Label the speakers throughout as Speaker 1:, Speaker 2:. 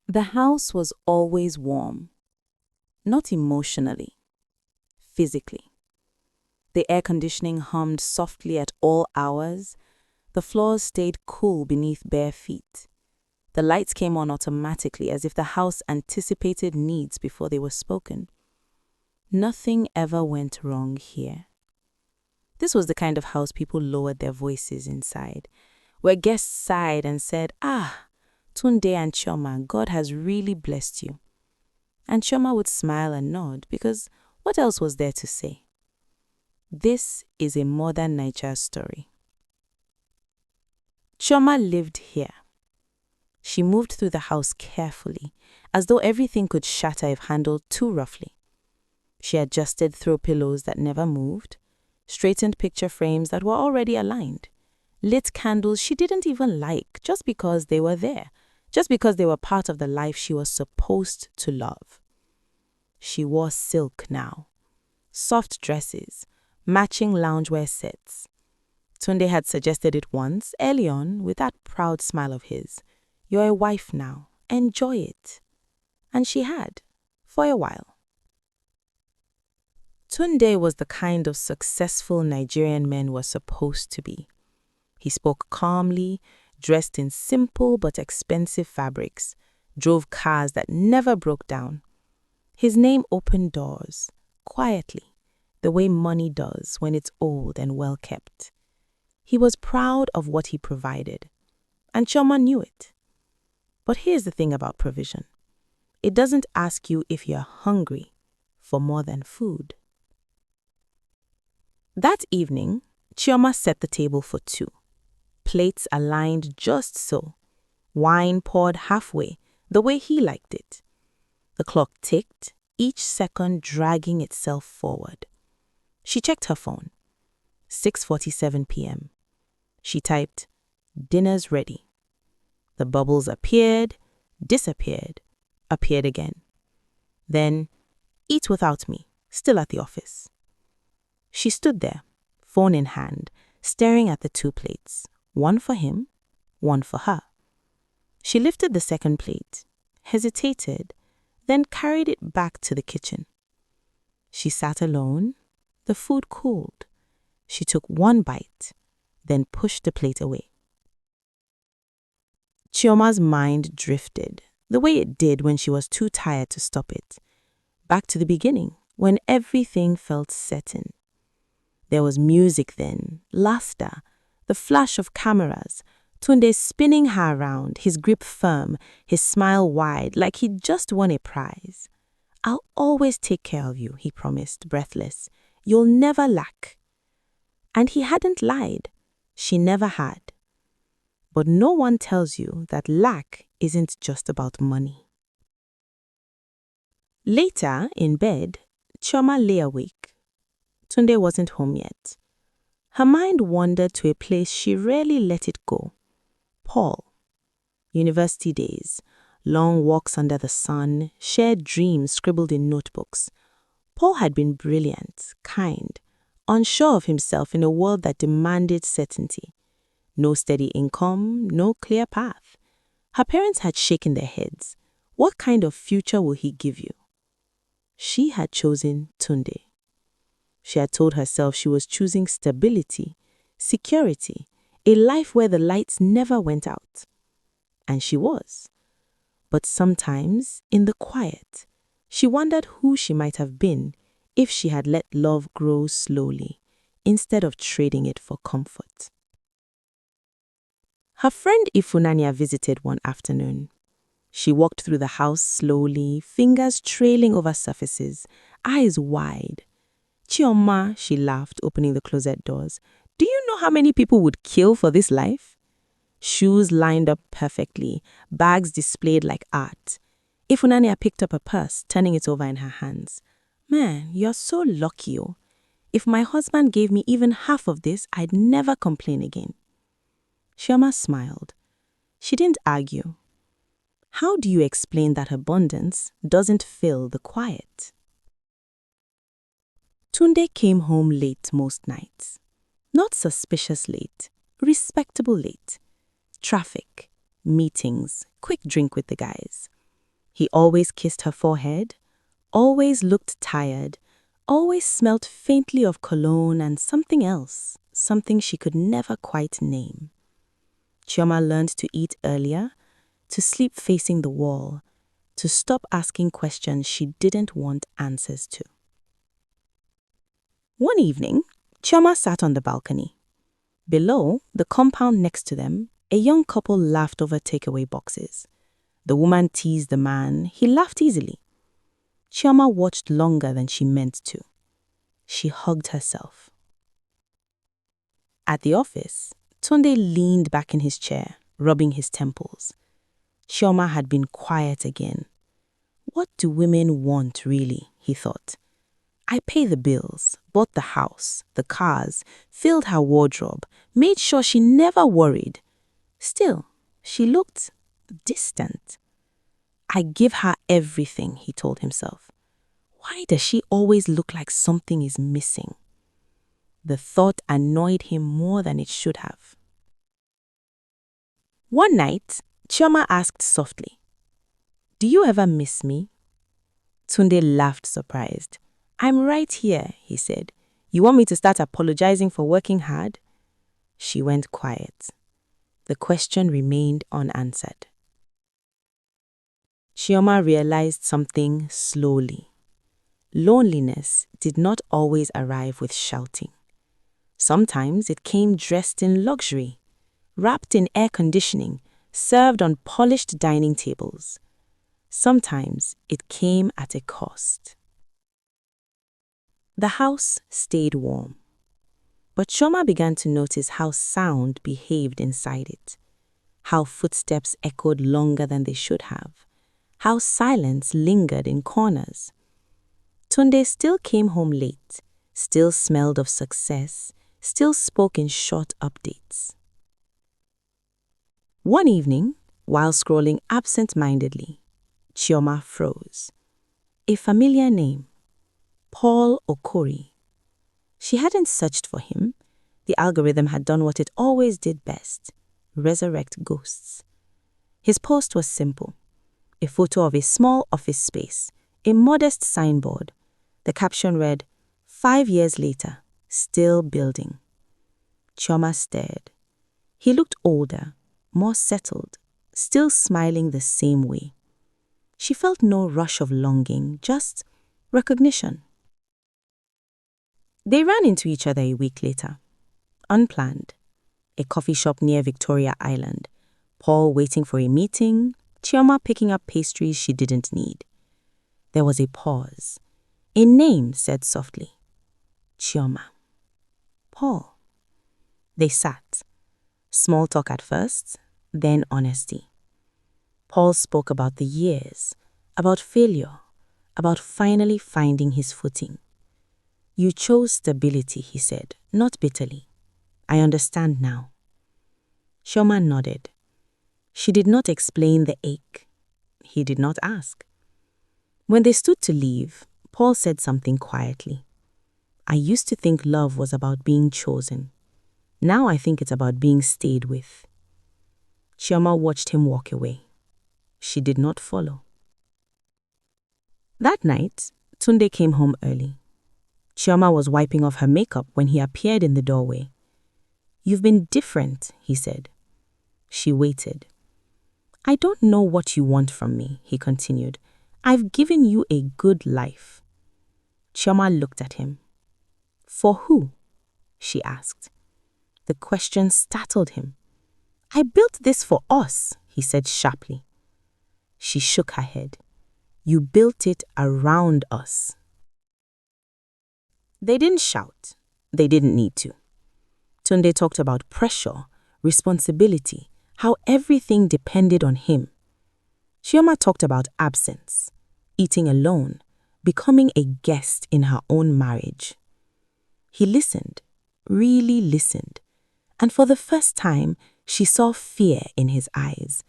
Speaker 1: The house was always warm, not emotionally, physically. The air conditioning hummed softly at all hours. The floors stayed cool beneath bare feet. The lights came on automatically as if the house anticipated needs before they were spoken. Nothing ever went wrong here. This was the kind of house people lowered their voices inside, where guests sighed and said, Tunde and Chioma, God has really blessed you. And Chioma would smile and nod because what else was there to say? This is a modern Naija story. Chioma lived here. She moved through the house carefully, as though everything could shatter if handled too roughly. She adjusted throw pillows that never moved, straightened picture frames that were already aligned, lit candles she didn't even like just because they were there, just because they were part of the life she was supposed to love. She wore silk now, soft dresses, matching loungewear sets. Tunde had suggested it once, early on, with that proud smile of his. You're a wife now. Enjoy it. And she had, for a while. Tunde was the kind of successful Nigerian men were supposed to be. He spoke calmly, dressed in simple but expensive fabrics, drove cars that never broke down. His name opened doors, quietly, the way money does when it's old and well kept. He was proud of what he provided, and Chioma knew it. But here's the thing about provision. It doesn't ask you if you're hungry for more than food. That evening, Chioma set the table for two. Plates aligned just so. Wine poured halfway, the way he liked it. The clock ticked, each second dragging itself forward. She checked her phone. 6:47 p.m. She typed, "Dinner's ready." The bubbles appeared, disappeared, appeared again. Then, "Eat without me," still at the office. She stood there, phone in hand, staring at the two plates, one for him, one for her. She lifted the second plate, hesitated, then carried it back to the kitchen. She sat alone. The food cooled. She took one bite, then pushed the plate away. Chioma's mind drifted, the way it did when she was too tired to stop it. Back to the beginning, when everything felt certain. There was music then, laughter, the flash of cameras, Tunde spinning her around, his grip firm, his smile wide, like he'd just won a prize. "I'll always take care of you," he promised, breathless. "You'll never lack." And he hadn't lied. She never had. But no one tells you that lack isn't just about money. Later, in bed, Chioma lay awake. Tunde wasn't home yet. Her mind wandered to a place she rarely let it go. Paul. University days, long walks under the sun, shared dreams scribbled in notebooks. Paul had been brilliant, kind, unsure of himself in a world that demanded certainty. No steady income, no clear path. Her parents had shaken their heads. What kind of future will he give you? She had chosen Tunde. She had told herself she was choosing stability, security, a life where the lights never went out. And she was. But sometimes, in the quiet, she wondered who she might have been if she had let love grow slowly, instead of trading it for comfort. Her friend Ifunanya visited one afternoon. She walked through the house slowly, fingers trailing over surfaces, eyes wide. "Chioma," she laughed, opening the closet doors. "Do you know how many people would kill for this life?" Shoes lined up perfectly, bags displayed like art. Ifunanya picked up a purse, turning it over in her hands. "Man, you're so lucky, oh. If my husband gave me even half of this, I'd never complain again." Chioma smiled. She didn't argue. How do you explain that abundance doesn't fill the quiet? Tunde came home late most nights. Not suspicious late, respectable late. Traffic, meetings, quick drink with the guys. He always kissed her forehead, always looked tired, always smelt faintly of cologne and something else, something she could never quite name. Chioma learned to eat earlier, to sleep facing the wall, to stop asking questions she didn't want answers to. One evening, Chioma sat on the balcony. Below, the compound next to them, a young couple laughed over takeaway boxes. The woman teased the man. He laughed easily. Chioma watched longer than she meant to. She hugged herself. At the office, Tunde leaned back in his chair, rubbing his temples. Chioma had been quiet again. What do women want, really? He thought. I pay the bills, bought the house, the cars, filled her wardrobe, made sure she never worried. Still, she looked distant. I give her everything, he told himself. Why does she always look like something is missing? The thought annoyed him more than it should have. One night, Chioma asked softly, "Do you ever miss me?" Tunde laughed surprised. "I'm right here," he said. "You want me to start apologizing for working hard?" She went quiet. The question remained unanswered. Chioma realized something slowly. Loneliness did not always arrive with shouting. Sometimes it came dressed in luxury, wrapped in air conditioning, served on polished dining tables. Sometimes it came at a cost. The house stayed warm, but Chioma began to notice how sound behaved inside it, how footsteps echoed longer than they should have, how silence lingered in corners. Tunde still came home late, still smelled of success, still spoke in short updates. One evening, while scrolling absent-mindedly, Chioma froze. A familiar name, Paul Okori. She hadn't searched for him. The algorithm had done what it always did best, resurrect ghosts. His post was simple. A photo of a small office space, a modest signboard. The caption read, 5 years later, still building. Chioma stared. He looked older, more settled, still smiling the same way. She felt no rush of longing, just recognition. They ran into each other a week later. Unplanned. A coffee shop near Victoria Island. Paul waiting for a meeting, Chioma picking up pastries she didn't need. There was a pause. A name said softly, Chioma. Paul. They sat. Small talk at first, then honesty. Paul spoke about the years, about failure, about finally finding his footing. You chose stability, he said, not bitterly. I understand now. Chioma nodded. She did not explain the ache. He did not ask. When they stood to leave, Paul said something quietly. I used to think love was about being chosen. Now I think it's about being stayed with. Chioma watched him walk away. She did not follow. That night, Tunde came home early. Chioma was wiping off her makeup when he appeared in the doorway. You've been different, he said. She waited. I don't know what you want from me, he continued. I've given you a good life. Chioma looked at him. For who? She asked. The question startled him. I built this for us, he said sharply. She shook her head. You built it around us. They didn't shout. They didn't need to. Tunde talked about pressure, responsibility, how everything depended on him. Chioma talked about absence, eating alone, becoming a guest in her own marriage. He listened, really listened, and for the first time, she saw fear in his eyes,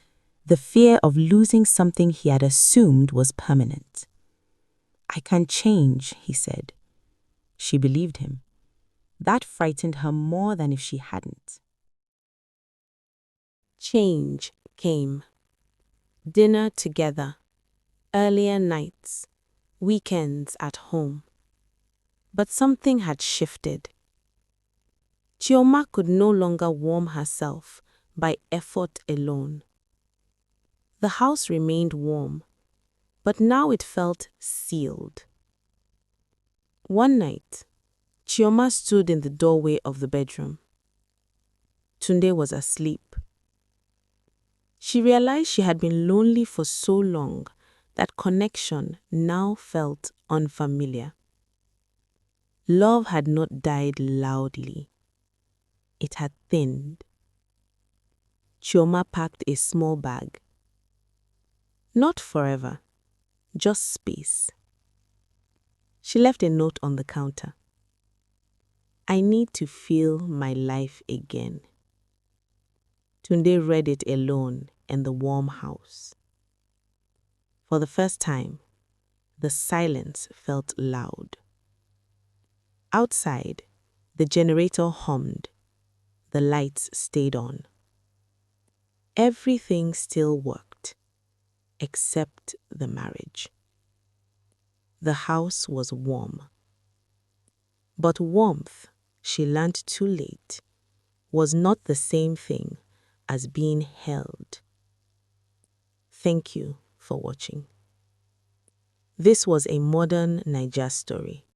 Speaker 1: the fear of losing something he had assumed was permanent. I can change, he said. She believed him. That frightened her more than if she hadn't. Change came. Dinner together. Earlier nights, weekends at home. But something had shifted. Chioma could no longer warm herself by effort alone. The house remained warm, but now it felt sealed. One night, Chioma stood in the doorway of the bedroom. Tunde was asleep. She realized she had been lonely for so long that connection now felt unfamiliar. Love had not died loudly. It had thinned. Chioma packed a small bag. Not forever, just space. She left a note on the counter. I need to feel my life again. Tunde read it alone in the warm house. For the first time, the silence felt loud. Outside, the generator hummed. The lights stayed on. Everything still worked, except the marriage. The house was warm. But warmth, she learned too late, was not the same thing as being held. Thank you for watching. This was a modern Naija story.